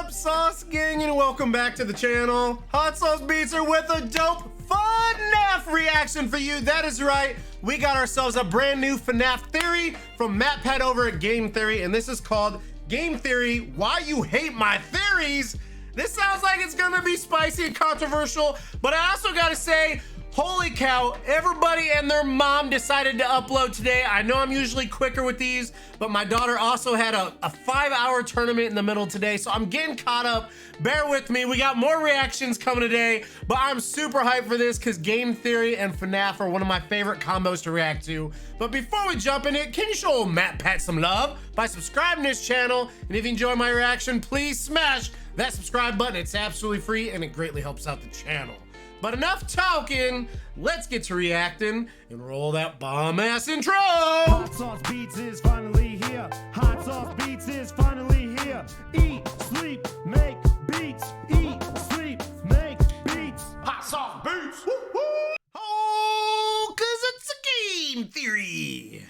up, Sauce Gang, and welcome back to the channel. Hot Sauce Beats are with a dope Fnaf reaction for you. That is right, we got ourselves a brand new Fnaf theory from MatPat over at Game Theory, and this is called Game Theory, Why You Hate My Theories. This sounds like it's gonna be spicy and controversial, but I also gotta say, holy cow, everybody and their mom decided to upload today. I know I'm usually quicker with these, but my daughter also had a 5-hour tournament in the middle today, so I'm getting caught up. Bear with me, we got more reactions coming today, but I'm super hyped for this because Game Theory and Fnaf are one of my favorite combos to react to. But before we jump in it, can you show MatPat some love by subscribing to this channel? And if you enjoy my reaction, please smash that subscribe button. It's absolutely free and it greatly helps out the channel. But enough talking, let's get to reacting and roll that bomb-ass intro! Hot Sauce Beats is finally here. Hot Sauce Beats is finally here. Eat, sleep, make beats. Eat, sleep, make beats. Hot Sauce Beats! Woo -woo. Oh, 'cause it's a game theory!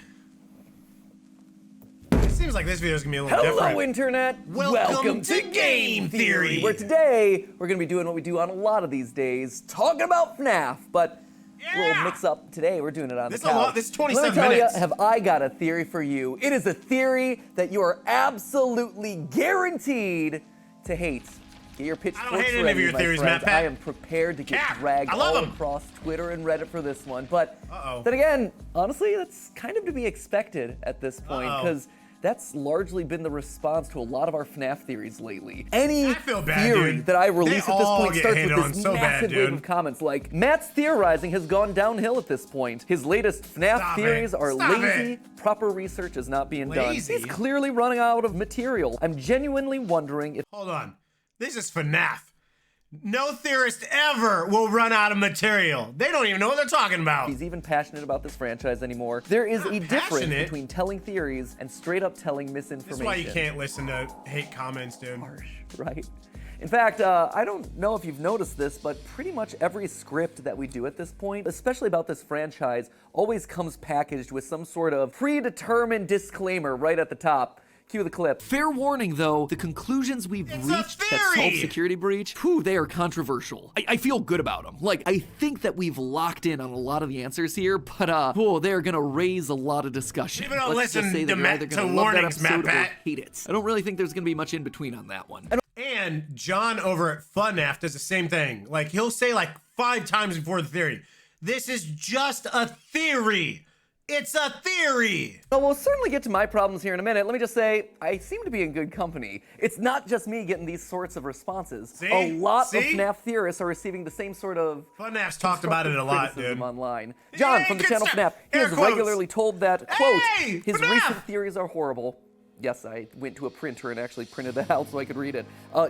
It seems like this video is gonna be a little different. Hello, Internet! Welcome to Game Theory! Where today, we're gonna be doing what we do on a lot of these days, talking about Fnaf, but we'll mix up today. We're doing it on the couch. This is 27 Let me tell minutes. you, have I got a theory for you. It is a theory that you are absolutely guaranteed to hate. Get your pitchforks hate any of ready, your my theories, friends. MatPat. I am prepared to get dragged I love all 'em. across Twitter and Reddit for this one. But then again, honestly, that's kind of to be expected at this point, because that's largely been the response to a lot of our Fnaf theories lately. Any I feel bad, theory dude. that I release They at this all point get starts hated with on this so bad, massive wave dude. of comments like, Matt's theorizing has gone downhill at this point. His latest Fnaf Stop theories it. are Stop lazy. it. Proper research is not being Lazy? done. He's clearly running out of material. I'm genuinely wondering if Hold on. This is Fnaf. No theorist ever will run out of material. They don't even know what they're talking about. he's even passionate about this franchise anymore. There is Not a difference passionate. between telling theories and straight up telling misinformation. That's why you can't listen to hate comments, dude. Harsh, right? In fact, I don't know if you've noticed this, but pretty much every script that we do at this point, especially about this franchise, always comes packaged with some sort of predetermined disclaimer right at the top. Cue the clip. Fair warning, though, the conclusions we've It's a reached that solve theory! security breach, they are controversial. I feel good about them. Like, I think that we've locked in on a lot of the answers here, but, they're gonna raise a lot of discussion. People don't Let's just listen say that to you're either to gonna love that warnings, episode or MatPat. hate it. I don't really think there's gonna be much in between on that one. And John over at Fnaf does the same thing. Like, he'll say like 5 times before the theory, this is just a theory. It's a theory. Well, we'll certainly get to my problems here in a minute. Let me just say, I seem to be in good company. It's not just me getting these sorts of responses. See? A lot of See? FNAF theorists are receiving the same sort of Fnaf's talked about it a lot, criticism dude. online. John Hey, from the good channel stuff. FNAF, he Air is quotes. regularly told that, quote, Hey, his FNAF! recent theories are horrible. Yes, I went to a printer and actually printed that out so I could read it.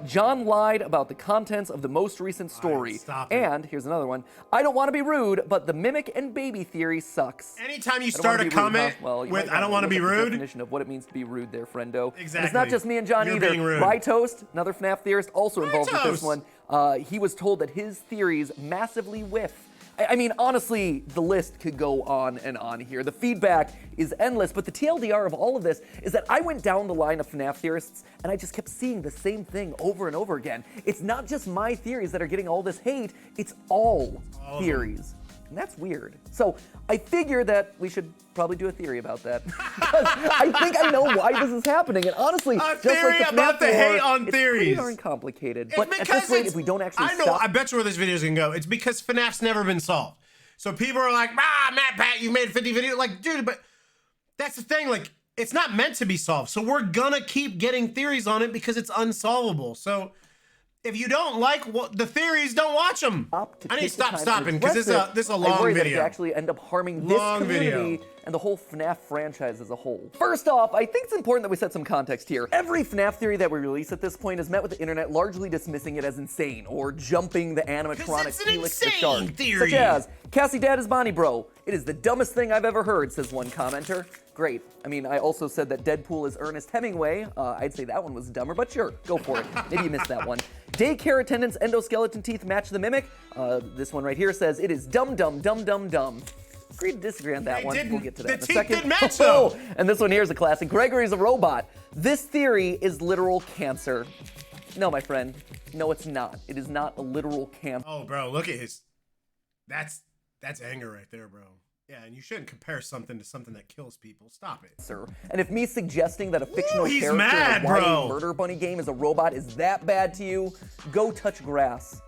John lied about the contents of the most recent story. Stop it. And here's another one. I don't want to be rude, but the mimic and baby theory sucks. Anytime you I don't start wanna a be rude, comment huh? Well, you with might I don't want to look be up the rude, definition of what it means to be rude there, friendo. And Exactly. it's not just me and John You're either. being rude. Rytoast, another FNAF theorist, also involved with this Rytoast! one. He was told that his theories massively whiff. I mean, honestly, the list could go on and on here. The feedback is endless, but the TLDR of all of this is that I went down the line of FNAF theorists and I just kept seeing the same thing over and over again. It's not just my theories that are getting all this hate, it's all theories. And that's weird. So I figure that we should probably do a theory about that. Because I think I know why this is happening. And honestly, just theory like the about FNAF the hate lore, on it's theories. pretty darn complicated. But at because this rate, it's- if we don't actually I know, stop... I bet you where this video is gonna go. It's because FNAF's never been solved. So people are like, MatPat, you made 50 videos. Like, dude, but that's the thing. Like, it's not meant to be solved. So we're gonna keep getting theories on it because it's unsolvable. So if you don't like the theories, don't watch them. I need to stop stopping because this is a I long worry that it video. could actually end up harming this Long community video. and the whole FNAF franchise as a whole. First off, I think it's important that we set some context here. Every FNAF theory that we release at this point is met with the internet largely dismissing it as insane or jumping the animatronic it's an Felix the insane Shark. theory. Such as, Cassie Dad is Bonnie Bro. It is the dumbest thing I've ever heard, says one commenter. Great. I mean, I also said that Deadpool is Ernest Hemingway. I'd say that one was dumber, but sure, go for it. Maybe you missed that one. Daycare attendant's endoskeleton teeth match the mimic. This one right here says, it is dumb, dumb, dumb, dumb, dumb. Agree to disagree on that one. We'll get to that in a teeth second. didn't match, though. And this one here is a classic. Gregory's a robot. This theory is literal cancer. No, my friend. No, it's not. It is not a literal camp. Oh, bro, look at his. That's anger right there, bro. Yeah, and you shouldn't compare something to something that kills people. Stop it. Sir. And if me suggesting that a fictional Ooh, he's character mad, in a YA bro. murder bunny game is a robot is that bad to you, go touch grass.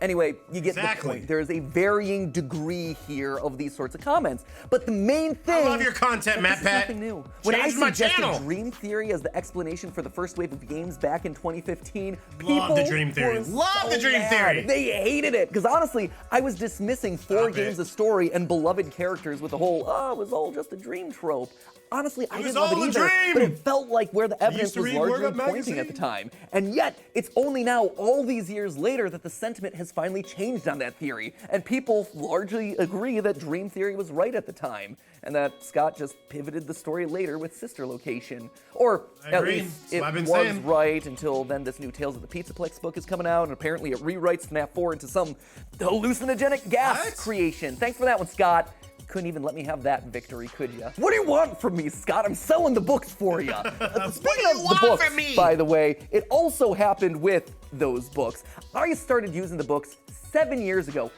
Anyway, you get the point. There is a varying degree here of these sorts of comments. But the main thing— I love your content, Matt Pat. Nothing new. When I Change my suggested channel. Dream Theory as the explanation for the first wave of games back in 2015, Love the Dream Theory. Love the Dream Theory. They hated it, because honestly, I was dismissing 4 games of story and beloved characters with the whole, oh, it was all just a dream trope. Honestly, I didn't love it either, but it felt like where the evidence was largely pointing at the time. And yet, it's only now, all these years later, that the sentiment has finally changed on that theory. And people largely agree that Dream Theory was right at the time, and that Scott just pivoted the story later with Sister Location. Or at least it was right until then this new Tales of the Pizzaplex book is coming out, and apparently it rewrites Fnaf 4 into some hallucinogenic gas creation. Thanks for that one, Scott. Couldn't even let me have that victory, could ya? What do you want from me, Scott? I'm selling the books for ya. Speaking of the books, by the way, it also happened with those books. I started using the books 7 years ago.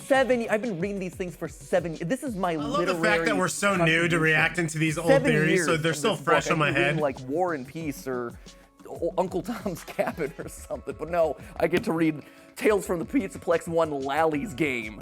I've been reading these things for 7 years. This is my literary— I love the fact that we're so new to reacting to these old theories, so they're still fresh on my head. Like War and Peace or Uncle Tom's Cabin or something. But no, I get to read Tales from the Pizzaplex 1 Lally's Game.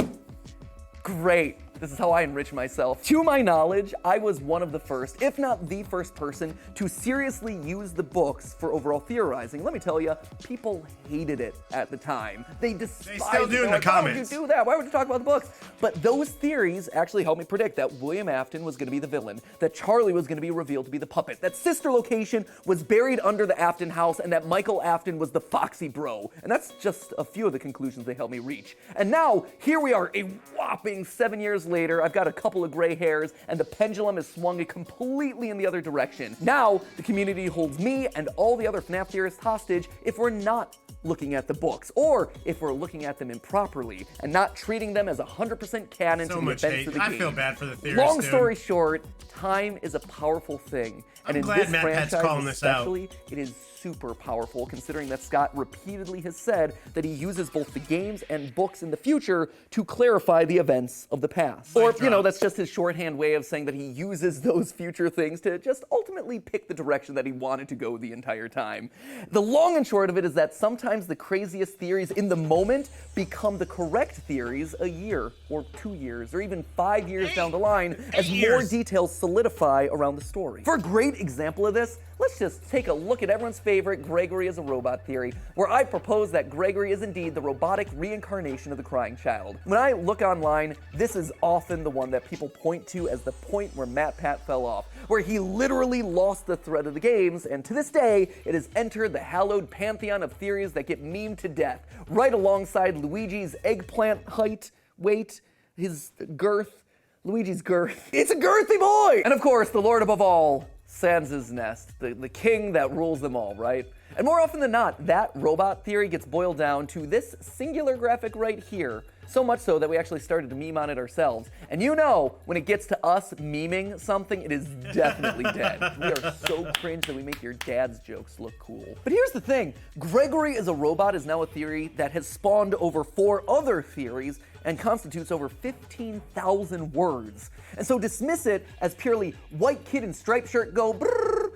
Great. This is how I enrich myself. To my knowledge, I was one of the first, if not the first person, to seriously use the books for overall theorizing. Let me tell you, people hated it at the time. They despised it. They still do in the comments. Why would you do that? Why would you talk about the books? But those theories actually helped me predict that William Afton was going to be the villain, that Charlie was going to be revealed to be the puppet, that Sister Location was buried under the Afton house, and that Michael Afton was the Foxy Bro. And that's just a few of the conclusions they helped me reach. And now, here we are, a whopping 7 years later. I've got a couple of gray hairs, and the pendulum has swung completely in the other direction. Now, the community holds me and all the other FNAF theorists hostage if we're not looking at the books, or if we're looking at them improperly and not treating them as 100% canon to the events of the game. I feel bad for the theorists. Long story short, time is a powerful thing, and in this franchise especially, it is super powerful, considering that Scott repeatedly has said that he uses both the games and books in the future to clarify the events of the past. Or, you know, that's just his shorthand way of saying that he uses those future things to just ultimately pick the direction that he wanted to go the entire time. The long and short of it is that sometimes the craziest theories in the moment become the correct theories a year, or 2 years, or even 5 years down the line as more details solidify around the story. For a great example of this, let's just take a look at everyone's favorite Gregory as a robot theory, where I propose that Gregory is indeed the robotic reincarnation of the crying child. When I look online, this is often the one that people point to as the point where Matt Pat fell off, where he literally lost the thread of the games, and to this day, it has entered the hallowed pantheon of theories that get memed to death, right alongside Luigi's eggplant height, weight, his girth, Luigi's girth. It's a girthy boy! And of course, the Lord above all, Sans' Nest, the king that rules them all, right? And more often than not, that robot theory gets boiled down to this singular graphic right here. So much so that we actually started to meme on it ourselves. And you know, when it gets to us memeing something, it is definitely dead. We are so cringe that we make your dad's jokes look cool. But here's the thing, Gregory as a robot is now a theory that has spawned over 4 other theories and constitutes over 15,000 words. And so dismiss it as purely white kid in striped shirt go brrr.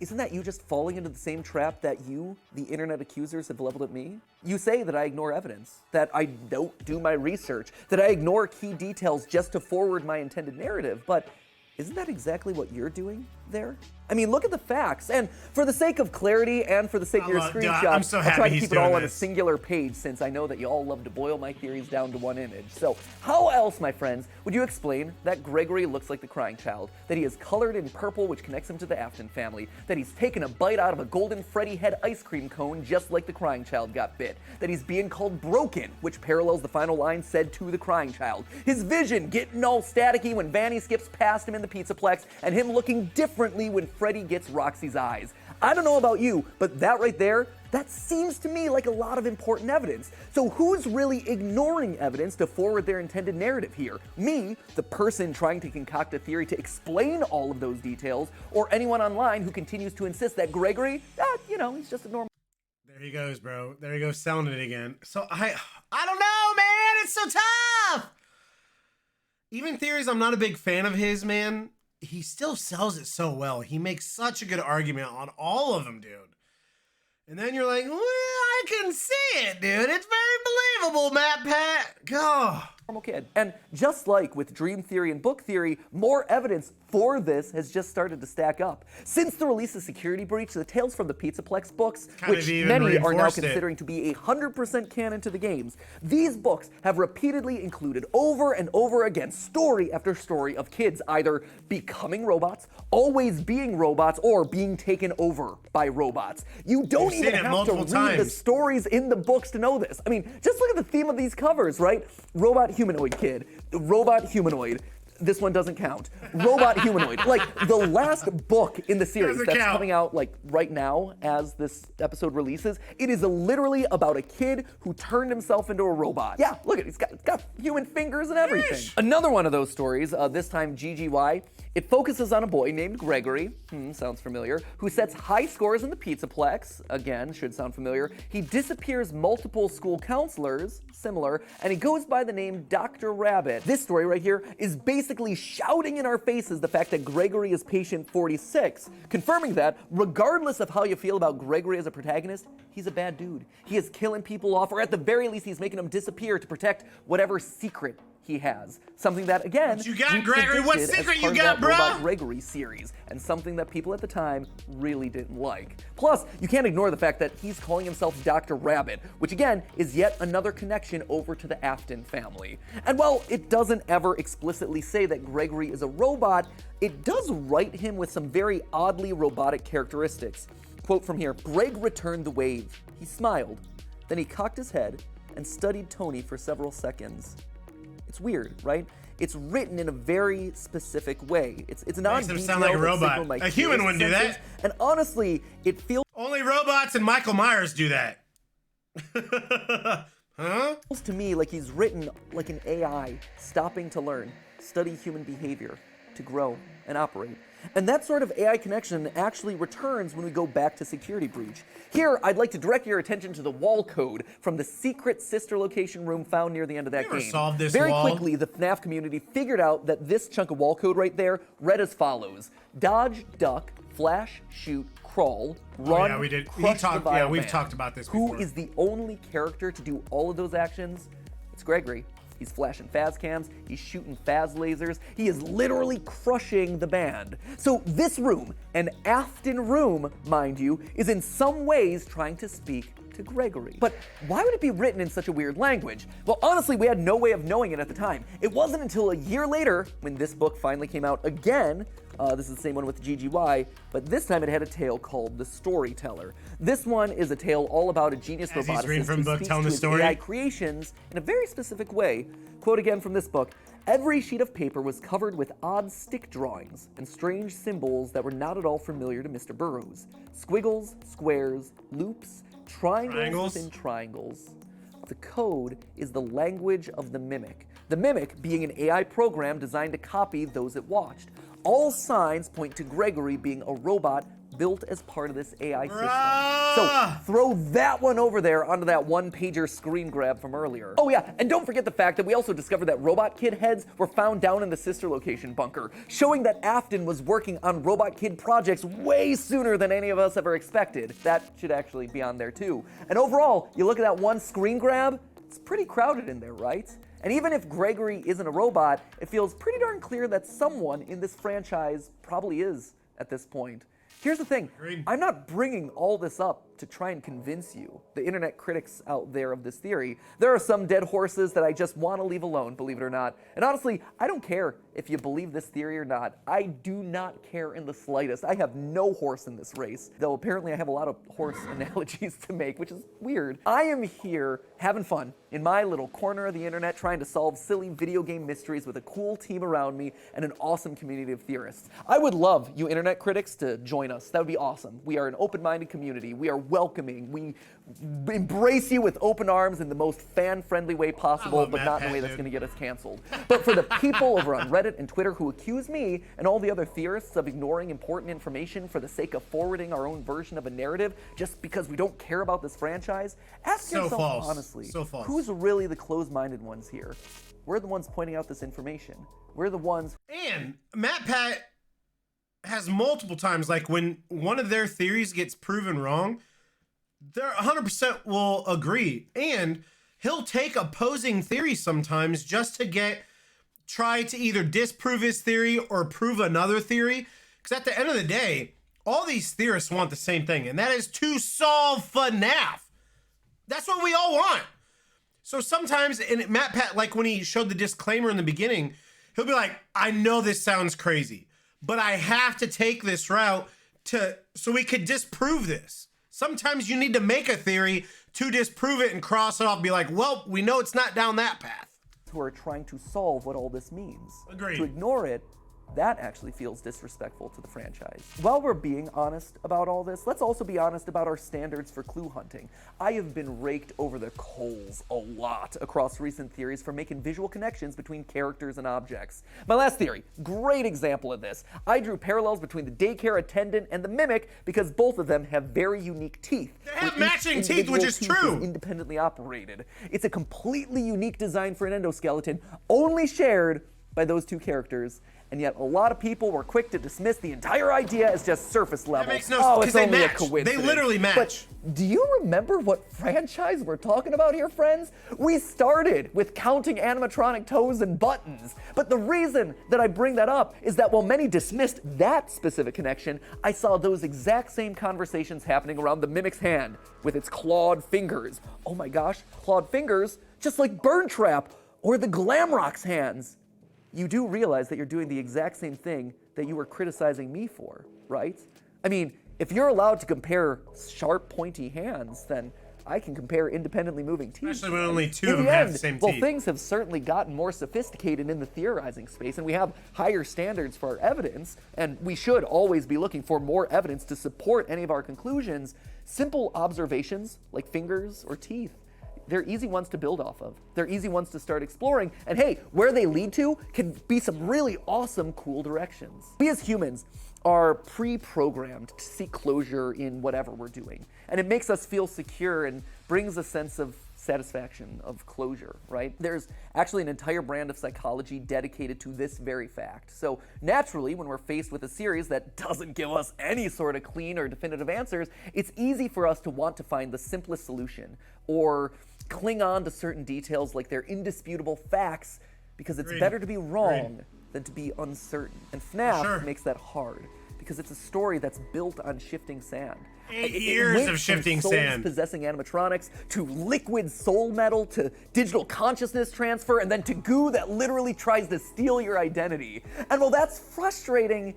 Isn't that you just falling into the same trap that you, the internet accusers, have leveled at me? You say that I ignore evidence, that I don't do my research, that I ignore key details just to forward my intended narrative, but isn't that exactly what you're doing there? I mean, look at the facts, and for the sake of clarity and for the sake of your screenshots, I'll try to keep it all on a singular page, since I know that you all love to boil my theories down to one image. So how else, my friends, would you explain that Gregory looks like the crying child, that he is colored in purple, which connects him to the Afton family, that he's taken a bite out of a golden Freddy head ice cream cone just like the crying child got bit, that he's being called broken, which parallels the final line said to the crying child, his vision getting all staticky when Vanny skips past him in the Pizzaplex, and him looking differently when Freddy gets Roxy's eyes. I don't know about you, but that right there, that seems to me like a lot of important evidence. So who's really ignoring evidence to forward their intended narrative here? Me, the person trying to concoct a theory to explain all of those details, or anyone online who continues to insist that Gregory, you know, he's just a normal... There he goes, bro. There he goes, selling it again. So I don't know, man. It's so tough. Even Theories, I'm not a big fan of his, man. He still sells it so well. He makes such a good argument on all of them, dude. And then you're like, well, I can see it, dude. It's very believable, Matt Pat. God. Normal kid. And just like with dream theory and book theory, more evidence for this has just started to stack up. Since the release of Security Breach, the Tales from the Pizzaplex books, which many are now considering to be 100% canon to the games, these books have repeatedly included over and over again story after story of kids either becoming robots, always being robots, or being taken over by robots. You don't even have to read the stories in the books to know this. I mean, just look at the theme of these covers, right? Robot humanoid kid, robot humanoid. This one doesn't count. Robot humanoid. Like, the last book in the series that's coming out, like, right now as this episode releases, it is literally about a kid who turned himself into a robot. Yeah, look at it. It's got human fingers and everything. Yeesh. Another one of those stories, this time GGY, it focuses on a boy named Gregory, sounds familiar, who sets high scores in the Pizzaplex, again, should sound familiar. He disappears multiple school counselors, similar, and he goes by the name Dr. Rabbit. This story right here is basically shouting in our faces the fact that Gregory is patient 46, confirming that, regardless of how you feel about Gregory as a protagonist, he's a bad dude. He is killing people off, or at the very least, he's making them disappear to protect whatever secret he has. Something that, again, what you got, Gregory? What secret you got, bro? Robot Gregory series, and something that people at the time really didn't like. Plus, you can't ignore the fact that he's calling himself Dr. Rabbit, which again is yet another connection over to the Afton family. And while it doesn't ever explicitly say that Gregory is a robot, it does write him with some very oddly robotic characteristics. Quote from here, Greg returned the wave. He smiled. Then he cocked his head and studied Tony for several seconds. It's weird, right? It's written in a very specific way. It's non-detailed. Makes him sound like a robot. A human wouldn't do that. And honestly, it feels... Only robots and Michael Myers do that. Huh? Feels to me like he's written like an AI, stopping to learn, study human behavior, to grow and operate. And that sort of AI connection actually returns when we go back to Security Breach. Here, I'd like to direct your attention to the wall code from the secret sister location room found near the end of that game. Solved this Very wall? quickly, the FNAF community figured out that this chunk of wall code right there read as follows. Dodge, duck, flash, shoot, crawl, run, yeah, we did. crush the vile we've man. talked about this before. Who is the only character to do all of those actions? It's Gregory. He's flashing Faz cams, he's shooting Faz lasers, he is literally crushing the band. So this room, an Afton room, mind you, is in some ways trying to speak to Gregory. But why would it be written in such a weird language? Well, honestly, we had no way of knowing it at the time. It wasn't until a year later, when this book finally came out again, this is the same one with GGY, but this time it had a tale called The Storyteller. This one is a tale all about a genius roboticist who speaks to his AI creations in a very specific way. Quote again from this book, every sheet of paper was covered with odd stick drawings and strange symbols that were not at all familiar to Mr. Burroughs. Squiggles, squares, loops, triangles within triangles. The code is the language of the Mimic. The Mimic being an AI program designed to copy those it watched. All signs point to Gregory being a robot built as part of this AI system. So throw that one over there onto that one-pager screen grab from earlier. Oh yeah, and don't forget the fact that we also discovered that Robot Kid heads were found down in the sister location bunker, showing that Afton was working on Robot Kid projects way sooner than any of us ever expected. That should actually be on there too. And overall, you look at that one screen grab, it's pretty crowded in there, right? And even if Gregory isn't a robot, it feels pretty darn clear that someone in this franchise probably is at this point. Here's the thing, I'm not bringing all this up to try and convince you, the internet critics out there of this theory. There are some dead horses that I just want to leave alone, believe it or not. And honestly, I don't care if you believe this theory or not. I do not care in the slightest. I have no horse in this race, though apparently I have a lot of horse analogies to make, which is weird. I am here having fun in my little corner of the internet trying to solve silly video game mysteries with a cool team around me and an awesome community of theorists. I would love you internet critics to join us. That would be awesome. We are an open-minded community. We are welcoming. We embrace you with open arms in the most fan-friendly way possible, but not in a way that's going to get us canceled. But for the people over on Reddit and Twitter who accuse me and all the other theorists of ignoring important information for the sake of forwarding our own version of a narrative just because we don't care about this franchise, ask yourself honestly, who's really the closed-minded ones here? We're the ones pointing out this information. We're the ones. And MatPat has multiple times, like when one of their theories gets proven wrong, they're 100% will agree. And he'll take opposing theories sometimes just to try to either disprove his theory or prove another theory. Because at the end of the day, all these theorists want the same thing, and that is to solve FNAF. That's what we all want. So sometimes, and MatPat, like when he showed the disclaimer in the beginning, he'll be like, I know this sounds crazy, but I have to take this route so we could disprove this. Sometimes you need to make a theory to disprove it and cross it off and be like, well, we know it's not down that path. Who are trying to solve what all this means. Agreed. To ignore it, that actually feels disrespectful to the franchise. While we're being honest about all this, let's also be honest about our standards for clue hunting. I have been raked over the coals a lot across recent theories for making visual connections between characters and objects. My last theory, great example of this. I drew parallels between the daycare attendant and the mimic because both of them have very unique teeth. They have matching teeth, which is true. Independently operated. It's a completely unique design for an endoskeleton, only shared by those two characters. And yet a lot of people were quick to dismiss the entire idea as just surface level. That makes no sense, it's only they a match. coincidence. They literally match. But do you remember what franchise we're talking about here, friends? We started with counting animatronic toes and buttons. But the reason that I bring that up is that while many dismissed that specific connection, I saw those exact same conversations happening around the mimic's hand with its clawed fingers. Oh my gosh, clawed fingers, just like Burn Trap or the Glamrock's hands. You do realize that you're doing the exact same thing that you were criticizing me for, right? I mean, if you're allowed to compare sharp, pointy hands, then I can compare independently moving teeth. Especially when only two of them have the same teeth. Well, things have certainly gotten more sophisticated in the theorizing space, and we have higher standards for our evidence, and we should always be looking for more evidence to support any of our conclusions. Simple observations, like fingers or teeth, they're easy ones to build off of. They're easy ones to start exploring. And hey, where they lead to can be some really awesome, cool directions. We as humans are pre-programmed to seek closure in whatever we're doing. And it makes us feel secure and brings a sense of satisfaction, of closure, right? There's actually an entire brand of psychology dedicated to this very fact. So naturally, when we're faced with a series that doesn't give us any sort of clean or definitive answers, it's easy for us to want to find the simplest solution or cling on to certain details like they're indisputable facts because it's better to be wrong than to be uncertain. And FNAF makes that hard because it's a story that's built on shifting sand. 8 years of shifting sand. Possessing animatronics to liquid soul metal to digital consciousness transfer and then to goo that literally tries to steal your identity. And while that's frustrating,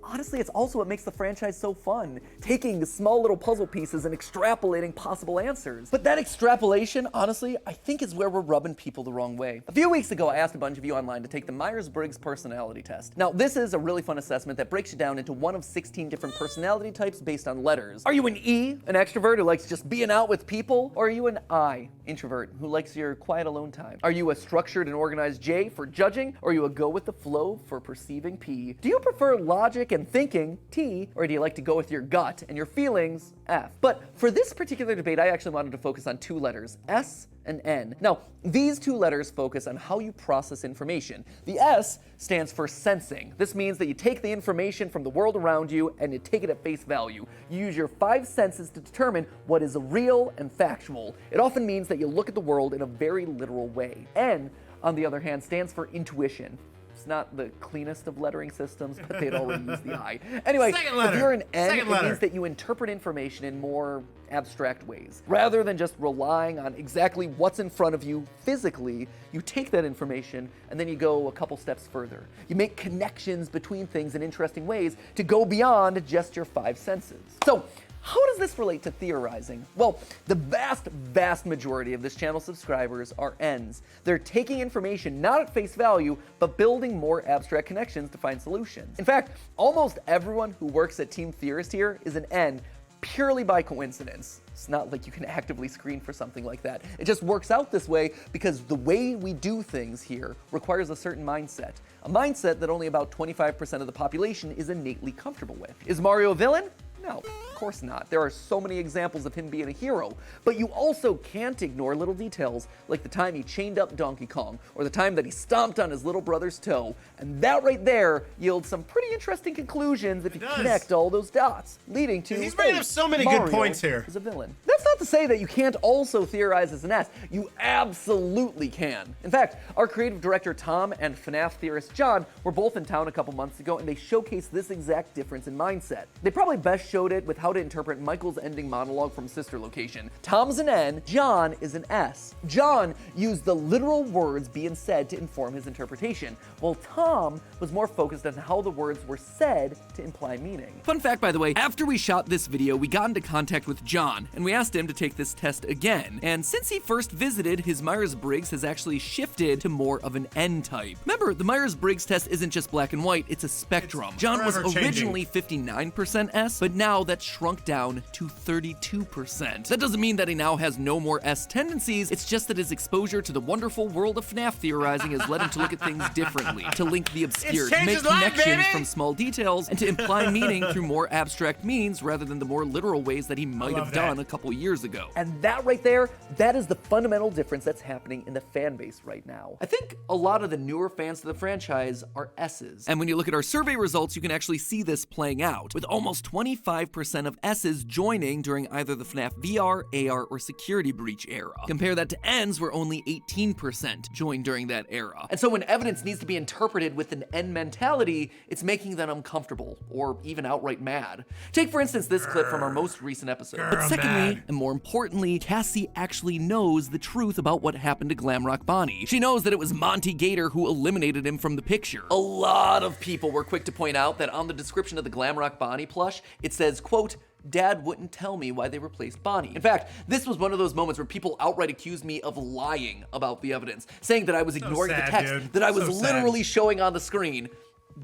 honestly, it's also what makes the franchise so fun, taking the small little puzzle pieces and extrapolating possible answers. But that extrapolation, honestly, I think is where we're rubbing people the wrong way. A few weeks ago, I asked a bunch of you online to take the Myers-Briggs personality test. Now, this is a really fun assessment that breaks you down into one of 16 different personality types based on letters. Are you an E, an extrovert who likes just being out with people? Or are you an I, introvert, who likes your quiet alone time? Are you a structured and organized J for judging? Or are you a go with the flow for perceiving P? Do you prefer logic and thinking, T, or do you like to go with your gut and your feelings, F? But for this particular debate, I actually wanted to focus on two letters, S and N. Now, these two letters focus on how you process information. The S stands for sensing. This means that you take the information from the world around you and you take it at face value. You use your 5 senses to determine what is real and factual. It often means that you look at the world in a very literal way. N, on the other hand, stands for intuition. It's not the cleanest of lettering systems, but they'd already use the I. Anyway, if you're an N, it means that you interpret information in more abstract ways. Rather than just relying on exactly what's in front of you physically, you take that information and then you go a couple steps further. You make connections between things in interesting ways to go beyond just your 5 senses. So, how does this relate to theorizing? Well, the vast majority of this channel's subscribers are Ns. They're taking information not at face value, but building more abstract connections to find solutions. In fact, almost everyone who works at Team Theorist here is an N, purely by coincidence. It's not like you can actively screen for something like that. It just works out this way because the way we do things here requires a certain mindset. A mindset that only about 25% of the population is innately comfortable with. Is Mario a villain? No, of course not. There are so many examples of him being a hero, but you also can't ignore little details like the time he chained up Donkey Kong or the time that he stomped on his little brother's toe. And that right there yields some pretty interesting conclusions if you connect all those dots, leading to he's bringing up so many good points here. Is a villain. That's not to say that you can't also theorize as an S. You absolutely can. In fact, our creative director Tom and FNAF theorist John were both in town a couple months ago, and they showcased this exact difference in mindset. They probably best showed it with how to interpret Michael's ending monologue from Sister Location. Tom's an N, John is an S. John used the literal words being said to inform his interpretation, while Tom was more focused on how the words were said to imply meaning. Fun fact, by the way, after we shot this video, we got into contact with John, and we asked him to take this test again. And since he first visited, his Myers-Briggs has actually shifted to more of an N type. Remember, the Myers-Briggs test isn't just black and white, it's a spectrum. John was originally 59% S, but now that's shrunk down to 32%. That doesn't mean that he now has no more S tendencies, it's just that his exposure to the wonderful world of FNAF theorizing has led him to look at things differently, to link the obscure, to make connections from small details, and to imply meaning through more abstract means rather than the more literal ways that he might have done a couple years ago. And that right there, that is the fundamental difference that's happening in the fan base right now. I think a lot of the newer fans to the franchise are S's. And when you look at our survey results, you can actually see this playing out, with almost 25% of S's joining during either the FNAF VR, AR, or Security Breach era. Compare that to N's, where only 18% joined during that era. And so when evidence needs to be interpreted with an N mentality, it's making them uncomfortable, or even outright mad. Take for instance this clip from our most recent episode. But secondly, and more importantly, Cassie actually knows the truth about what happened to Glamrock Bonnie. She knows that it was Monty Gator who eliminated him from the picture. A lot of people were quick to point out that on the description of the Glamrock Bonnie plush, it says, quote, "Dad wouldn't tell me why they replaced Bonnie." In fact, this was one of those moments where people outright accused me of lying about the evidence, saying that I was ignoring the text that I was literally showing on the screen.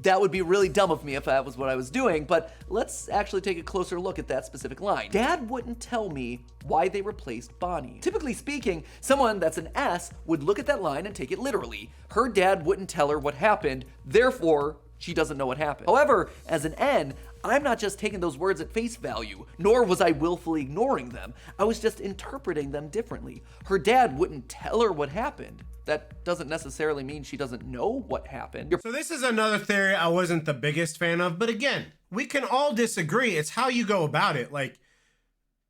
That would be really dumb of me if that was what I was doing, but let's actually take a closer look at that specific line. Dad wouldn't tell me why they replaced Bonnie. Typically speaking, someone that's an S would look at that line and take it literally. Her dad wouldn't tell her what happened, therefore, she doesn't know what happened. However, as an N, I'm not just taking those words at face value, nor was I willfully ignoring them. I was just interpreting them differently. Her dad wouldn't tell her what happened. That doesn't necessarily mean she doesn't know what happened. So this is another theory I wasn't the biggest fan of, but again, we can all disagree. It's how you go about it. Like,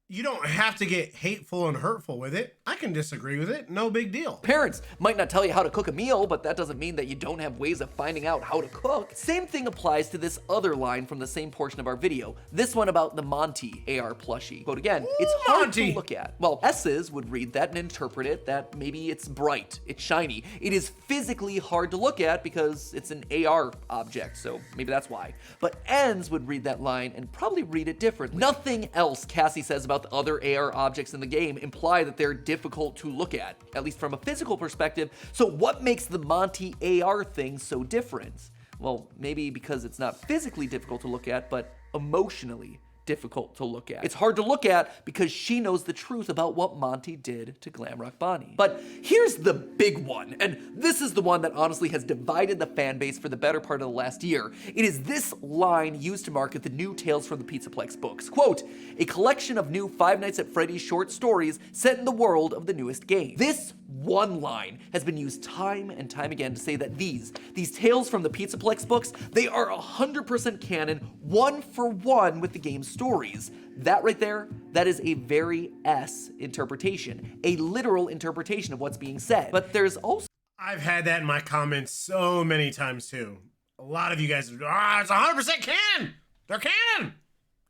you don't have to get hateful and hurtful with it. I can disagree with it, no big deal. Parents might not tell you how to cook a meal, but that doesn't mean that you don't have ways of finding out how to cook. Same thing applies to this other line from the same portion of our video. This one about the Monty AR plushie. Quote again, it's hard to look at. Well, S's would read that and interpret it that maybe it's bright, it's shiny. It is physically hard to look at because it's an AR object, so maybe that's why. But N's would read that line and probably read it differently. Nothing else Cassie says about the other AR objects in the game imply that they're difficult to look at least from a physical perspective. So what makes the Monty AR thing so different? Well, maybe because it's not physically difficult to look at, but emotionally difficult to look at. It's hard to look at because she knows the truth about what Monty did to Glamrock Bonnie. But here's the big one, and this is the one that honestly has divided the fan base for the better part of the last year. It is this line used to market the new Tales from the Pizzaplex books. Quote, "A collection of new Five Nights at Freddy's short stories set in the world of the newest game." This one line has been used time and time again to say that these Tales from the Pizzaplex books, they are 100% canon, one for one with the game's stories. That right there, that is a very S interpretation, a literal interpretation of what's being said. But there's also... I've had that in my comments so many times too. A lot of you guys, it's 100% canon. They're canon.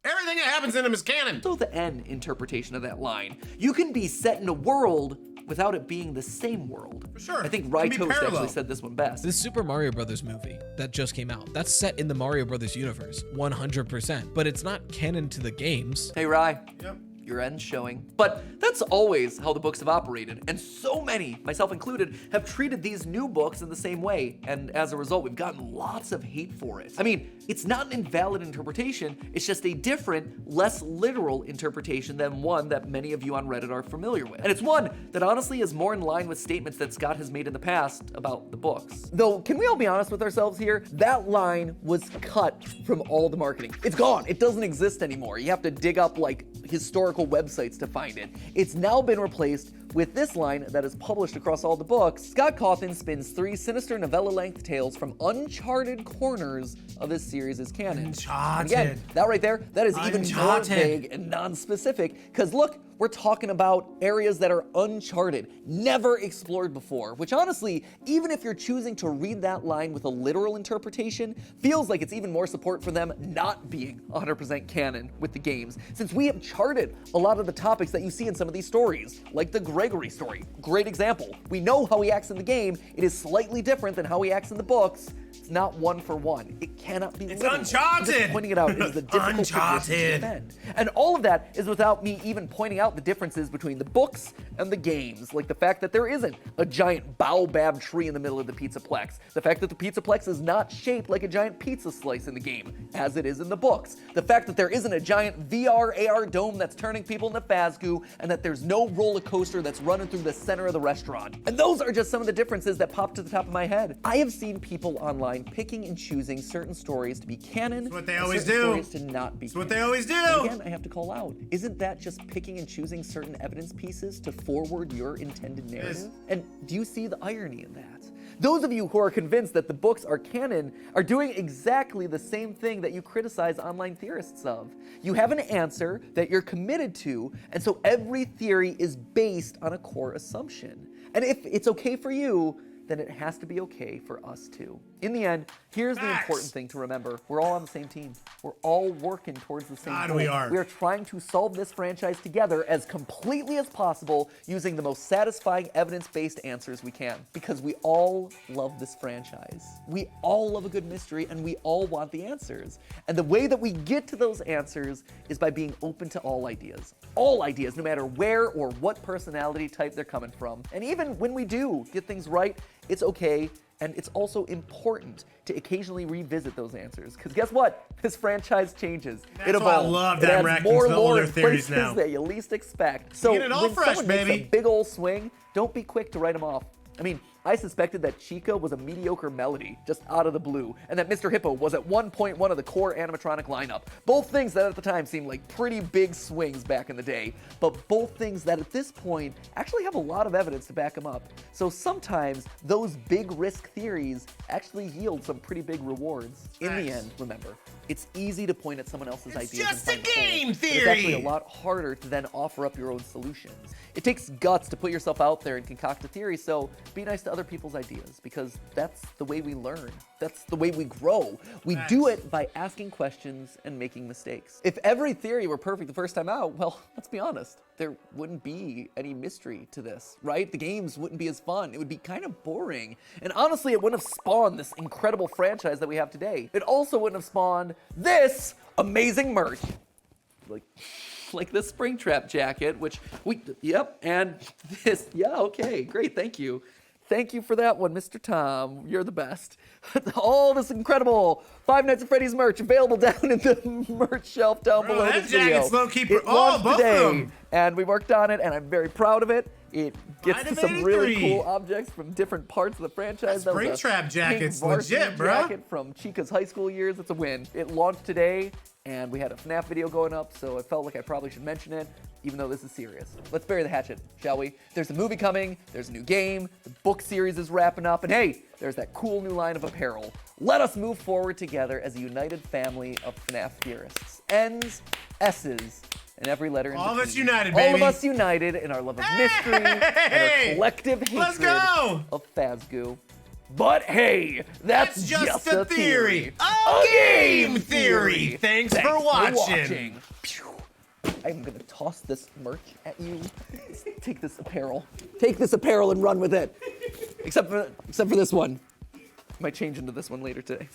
Everything that happens in them is canon. So the N interpretation of that line. You can be set in a world without it being the same world. For sure. I think Rytoast actually said this one best. This Super Mario Brothers movie that just came out, that's set in the Mario Brothers universe, 100%. But it's not canon to the games. Hey, Rye. Yep. your end's showing. But that's always how the books have operated, and so many, myself included, have treated these new books in the same way, and as a result, we've gotten lots of hate for it. I mean, it's not an invalid interpretation, it's just a different, less literal interpretation than one that many of you on Reddit are familiar with. And it's one that honestly is more in line with statements that Scott has made in the past about the books. Though, can we all be honest with ourselves here? That line was cut from all the marketing. It's gone. It doesn't exist anymore. You have to dig up like historical websites to find it. It's now been replaced with this line that is published across all the books. Scott Cawthon spins 3 sinister novella-length tales from uncharted corners of his series as canon. Uncharted. And again, that right there, that is even more Uncharted. vague and non-specific, because look, we're talking about areas that are uncharted, never explored before, which honestly, even if you're choosing to read that line with a literal interpretation, feels like it's even more support for them not being 100% canon with the games, since we have charted a lot of the topics that you see in some of these stories, like the Gregory story. Great example. We know how he acts in the game. It is slightly different than how he acts in the books. It's not one for one. It cannot be literal. Uncharted! I'm just pointing it out is the difficult position to Uncharted. defend. And all of that is without me even pointing out the differences between the books and the games, like the fact that there isn't a giant baobab tree in the middle of the Pizzaplex, the fact that the Pizzaplex is not shaped like a giant pizza slice in the game, as it is in the books, the fact that there isn't a giant VR AR dome that's turning people into Fazgoo, and that there's no roller coaster that's running through the center of the restaurant. And those are just some of the differences that pop to the top of my head. I have seen people online picking and choosing certain stories to be canon, That's what they and always certain do. stories to not be That's what canon. they always do. And again, I have to call out, isn't that just picking and choosing certain evidence pieces to forward your intended narrative? And do you see the irony in that? Those of you who are convinced that the books are canon are doing exactly the same thing that you criticize online theorists of. You have an answer that you're committed to, and so every theory is based on a core assumption. And if it's okay for you, then it has to be okay for us too. In the end, here's the important thing to remember. We're all on the same team. We're all working towards the same God, goal. we are. We are trying to solve this franchise together as completely as possible using the most satisfying evidence-based answers we can. Because we all love this franchise. We all love a good mystery and we all want the answers. And the way that we get to those answers is by being open to all ideas. All ideas, no matter where or what personality type they're coming from. And even when we do get things right, it's okay, and it's also important to occasionally revisit those answers. Because guess what? This franchise changes. That's it why I evolves. love It Dan adds Rackins, more the lore older in theories places now. that you least expect. So Get it all when fresh, someone makes baby. a big old swing, don't be quick to write them off. I mean, I suspected that Chica was a mediocre melody, just out of the blue, and that Mr. Hippo was at one point one of the core animatronic lineup. Both things that at the time seemed like pretty big swings back in the day, but both things that at this point actually have a lot of evidence to back them up. So sometimes those big risk theories actually yield some pretty big rewards. In the end, remember, it's easy to point at someone else's ideas just and a find holes, game but it's actually theory. a lot harder to then offer up your own solutions. It takes guts to put yourself out there and concoct a theory, so be nice to other people's ideas, because that's the way we learn. That's the way we grow. We do it by asking questions and making mistakes. If every theory were perfect the first time out, well, let's be honest, there wouldn't be any mystery to this, right? The games wouldn't be as fun. It would be kind of boring. And honestly, it wouldn't have spawned this incredible franchise that we have today. It also wouldn't have spawned this amazing merch. Like this Springtrap jacket, which and this, okay, great, thank you. Thank you for that one, Mr. Tom. You're the best. All this incredible Five Nights at Freddy's merch available down in the merch shelf down below that this video. jacket's low-key It oh, launched both of today, them. and we worked on it, and I'm very proud of it. It gets Five to of some really 83. cool objects from different parts of the franchise. That was a Springtrap jacket's pink varsity legit, bro. jacket from Chica's high school years. It's a win. It launched today, and we had a Fnaf video going up, so I felt like I probably should mention it, even though this is serious. Let's bury the hatchet, shall we? There's a movie coming, there's a new game, the book series is wrapping up, and hey, there's that cool new line of apparel. Let us move forward together as a united family of Fnaf theorists. N's, S's, and every letter in All of between. us united, All of baby. us united in our love of mystery and our collective hatred Let's go. of Fazgoo. But hey, that's just a a theory. A game theory. Thanks for watching. Pew. I'm gonna toss this merch at you. Take this apparel. Take this apparel and run with it. Except for this one. Might change into this one later today.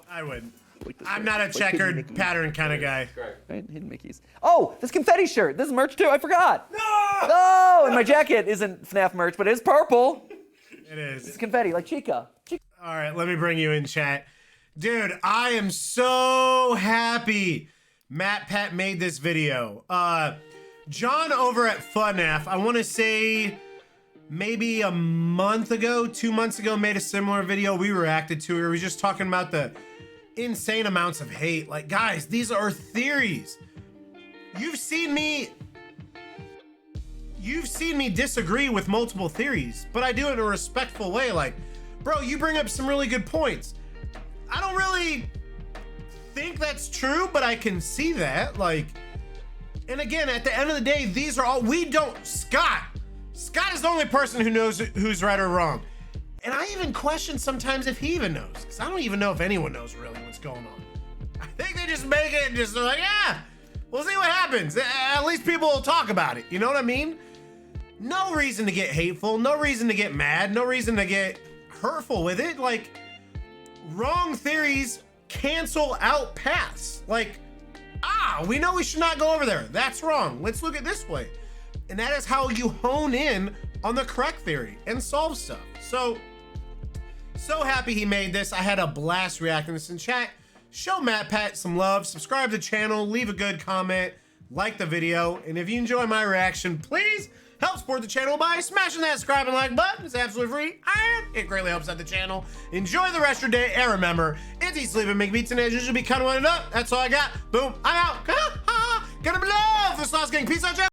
I wouldn't. like the I'm shirt. not a It's like Hidden checkered Mickey's, pattern kind of guy. right? Hidden Mickey's. Oh, this confetti shirt. This is merch too. I forgot. No! Oh, and my jacket isn't FNAF merch, but it is purple. It is. It's confetti, like Chica. All right, let me bring you in, chat. Dude, I am so happy Matt Pat made this video. John over at Fnaf, I want to say maybe a month ago, 2 months ago, made a similar video. We reacted to it. We were just talking about the insane amounts of hate. Like, guys, these are theories. You've seen me disagree with multiple theories, but I do it in a respectful way. Like, bro, you bring up some really good points. I don't really think that's true, but I can see that. Like, and again, at the end of the day, these are all, we don't, Scott is the only person who knows who's right or wrong. And I even question sometimes if he even knows, because I don't even know if anyone knows really what's going on. I think they just make it and just like, yeah, we'll see what happens. At least people will talk about it. You know what I mean? No reason to get hateful, no reason to get mad, no reason to get hurtful with it. Like, wrong theories cancel out paths. Like, we know we should not go over there. That's wrong. Let's look at this way. And that is how you hone in on the correct theory and solve stuff. So happy he made this. I had a blast reacting to this in chat. Show Matt Pat some love, subscribe to the channel, leave a good comment, like the video. And if you enjoy my reaction, please help support the channel by smashing that subscribe and like button. It's absolutely free and it greatly helps out the channel. Enjoy the rest of your day, and remember, it's eat, sleep, and make beats, and as usual, be kind of one up. That's all I got. Boom, I'm out. Gonna be love for Sauce Gang. Peace out, chat.